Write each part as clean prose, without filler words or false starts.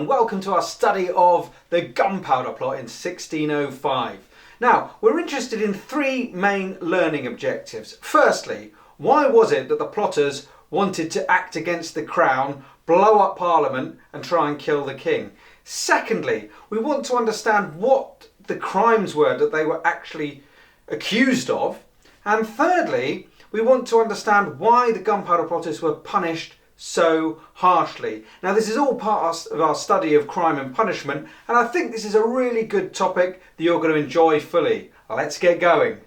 and welcome to our study of the Gunpowder Plot in 1605. Now, we're interested in three main learning objectives. Firstly, why was it that the plotters wanted to act against the crown, blow up Parliament and try and kill the king? Secondly, we want to understand what the crimes were that they were actually accused of. And thirdly, we want to understand why the Gunpowder Plotters were punished so harshly. Now, this is all part of our study of crime and punishment, and I think this is a really good topic that you're going to enjoy fully. Let's get going.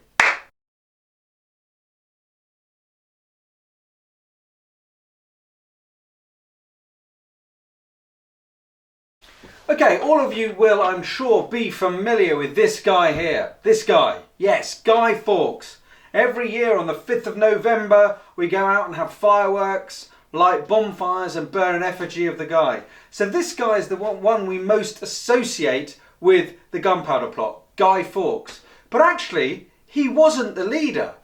Okay, all of you will, I'm sure, be familiar with this guy here. This guy, yes, Guy Fawkes. Every year on the 5th of November, we go out and have fireworks, light bonfires and burn an effigy of the guy. So this guy is the one we most associate with the Gunpowder Plot, Guy Fawkes. But actually, he wasn't the leader.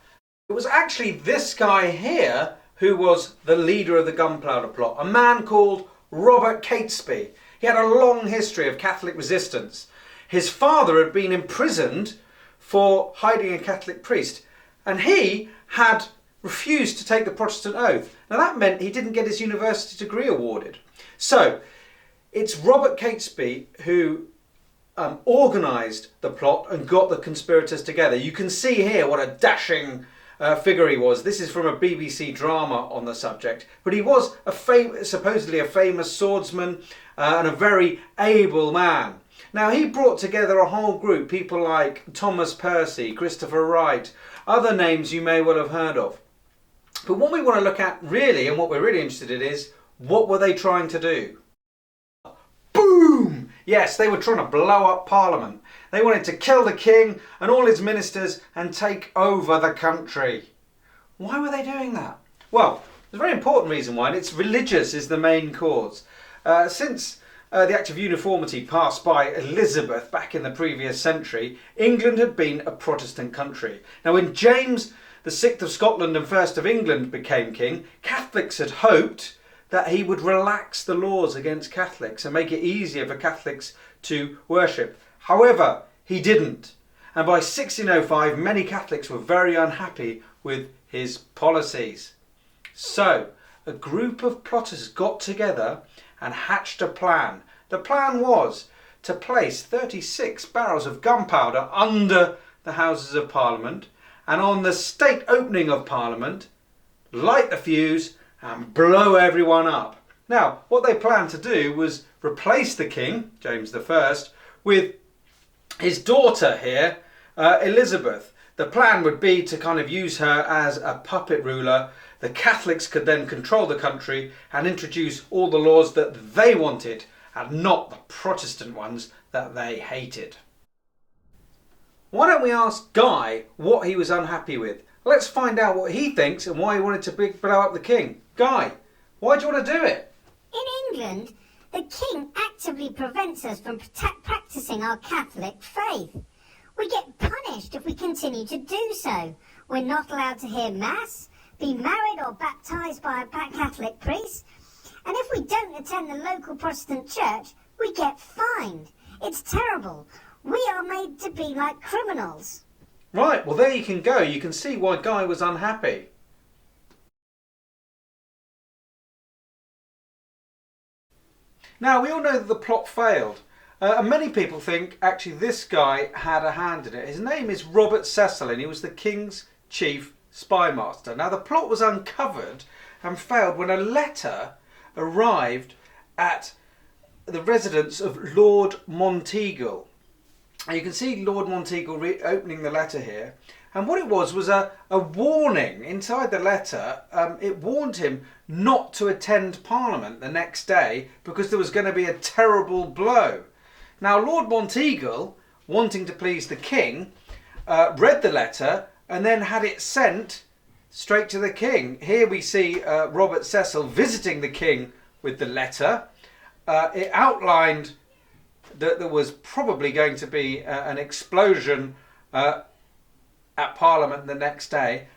It was actually this guy here who was the leader of the Gunpowder Plot, a man called Robert Catesby. He had a long history of Catholic resistance. His father had been imprisoned for hiding a Catholic priest, and he had refused to take the Protestant oath. Now that meant he didn't get his university degree awarded. So it's Robert Catesby who organised the plot and got the conspirators together. You can see here what a dashing figure he was. This is from a BBC drama on the subject. But he was supposedly a famous swordsman and a very able man. Now he brought together a whole group, people like Thomas Percy, Christopher Wright, other names you may well have heard of. But what we want to look at really, and what we're really interested in, is what were they trying to do? Boom! Yes, they were trying to blow up Parliament. They wanted to kill the king and all his ministers and take over the country. Why were they doing that? Well, there's a very important reason why, and it's religious is the main cause. Since the Act of Uniformity passed by Elizabeth back in the previous century, England had been a Protestant country. Now when James the 6th of Scotland and 1st of England became king, Catholics had hoped that he would relax the laws against Catholics and make it easier for Catholics to worship. However, he didn't. And by 1605, many Catholics were very unhappy with his policies. So, a group of plotters got together and hatched a plan. The plan was to place 36 barrels of gunpowder under the Houses of Parliament, and on the state opening of Parliament, light the fuse and blow everyone up. Now, what they planned to do was replace the king, James I, with his daughter here, Elizabeth. The plan would be to kind of use her as a puppet ruler. The Catholics could then control the country and introduce all the laws that they wanted and not the Protestant ones that they hated. Why don't we ask Guy what he was unhappy with? Let's find out what he thinks and why he wanted to blow up the king. Guy, why do you want to do it? In England, the king actively prevents us from practicing our Catholic faith. We get punished if we continue to do so. We're not allowed to hear Mass, be married or baptised by a Catholic priest, and if we don't attend the local Protestant church, we get fined. It's terrible. We are made to be like criminals. Right, well there you can go. You can see why Guy was unhappy. Now, we all know that the plot failed. And many people think actually this guy had a hand in it. His name is Robert Cecil and he was the king's chief spy master. Now, the plot was uncovered and failed when a letter arrived at the residence of Lord Monteagle. And you can see Lord Monteagle opening the letter here. And what it was a warning inside the letter. It warned him not to attend Parliament the next day because there was going to be a terrible blow. Now, Lord Monteagle, wanting to please the king, read the letter and then had it sent straight to the king. Here we see Robert Cecil visiting the king with the letter. It outlined that there was probably going to be an explosion at Parliament the next day.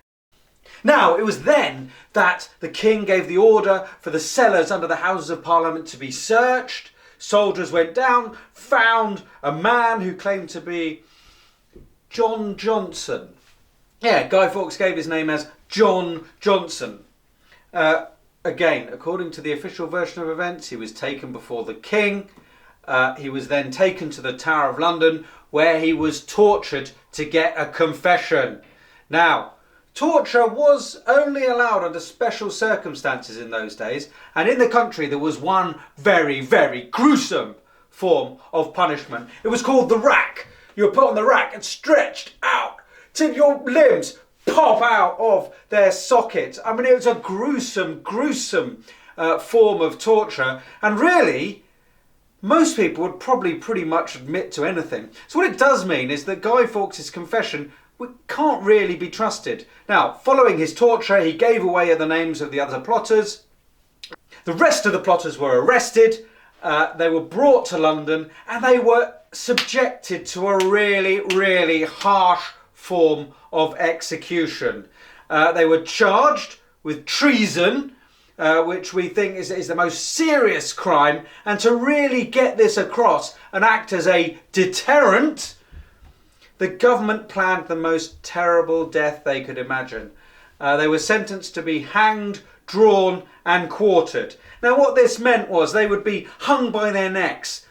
Now, it was then that the king gave the order for the cellars under the Houses of Parliament to be searched, Soldiers went down, found a man who claimed to be John Johnson. Yeah, Guy Fawkes gave his name as John Johnson. Again, according to the official version of events, he was taken before the king. He was then taken to the Tower of London, where he was tortured to get a confession. Now, torture was only allowed under special circumstances in those days, and in the country there was one very, very gruesome form of punishment. It was called the rack. You were put on the rack and stretched out till your limbs pop out of their sockets. I mean, it was a gruesome, gruesome form of torture, and really, most people would probably pretty much admit to anything. So what it does mean is that Guy Fawkes' confession can't really be trusted. Now, following his torture, he gave away the names of the other plotters. The rest of the plotters were arrested. They were brought to London, and they were subjected to a really, really harsh form of execution. They were charged with treason, which we think is the most serious crime, and to really get this across and act as a deterrent, the government planned the most terrible death they could imagine. They were sentenced to be hanged, drawn and quartered. Now what this meant was they would be hung by their necks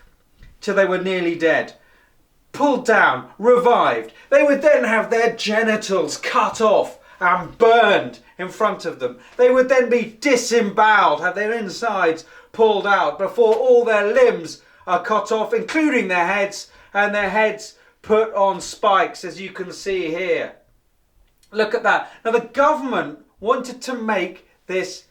till they were nearly dead, pulled down, revived. They would then have their genitals cut off and burned in front of them. They would then be disemboweled, have their insides pulled out before all their limbs are cut off, including their heads, and their heads put on spikes, as you can see here. Look at that. Now the government wanted to make this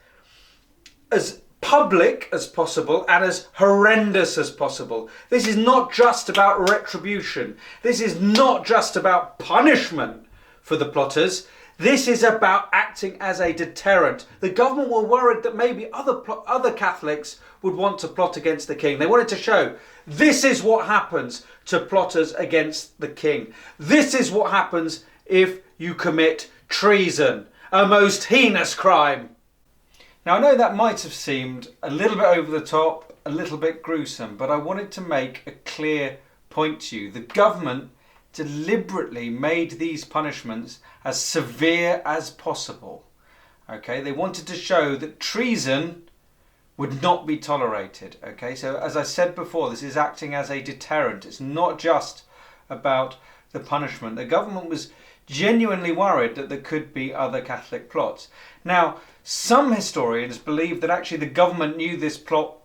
as public as possible and as horrendous as possible. This is not just about retribution. This is not just about punishment for the plotters. This is about acting as a deterrent. The government were worried that maybe other Catholics would want to plot against the king. They wanted to show this is what happens to plotters against the king. This is what happens if you commit treason, a most heinous crime. Now I know that might have seemed a little bit over the top, a little bit gruesome, but I wanted to make a clear point to you. The government deliberately made these punishments as severe as possible. Okay, they wanted to show that treason would not be tolerated. Okay, so as I said before, this is acting as a deterrent. It's not just about the punishment. The government was genuinely worried that there could be other Catholic plots. Now, some historians believe that actually the government knew this plot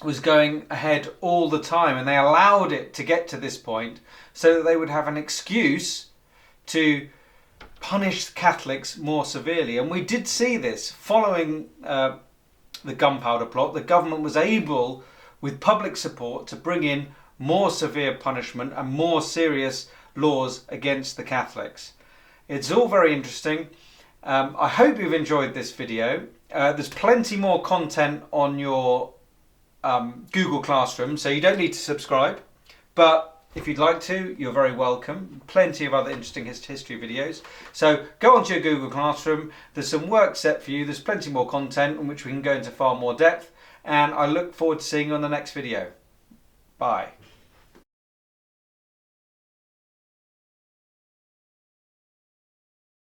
was going ahead all the time, and they allowed it to get to this point so that they would have an excuse to punish Catholics more severely. And we did see this following the Gunpowder Plot. The government was able, with public support, to bring in more severe punishment and more serious laws against the Catholics. It's all very interesting. I hope you've enjoyed this video. There's plenty more content on your Google Classroom, so you don't need to subscribe, but if you'd like to, you're very welcome. Plenty of other interesting history videos. So go onto your Google Classroom. There's some work set for you. There's plenty more content in which we can go into far more depth, and I look forward to seeing you on the next video. Bye.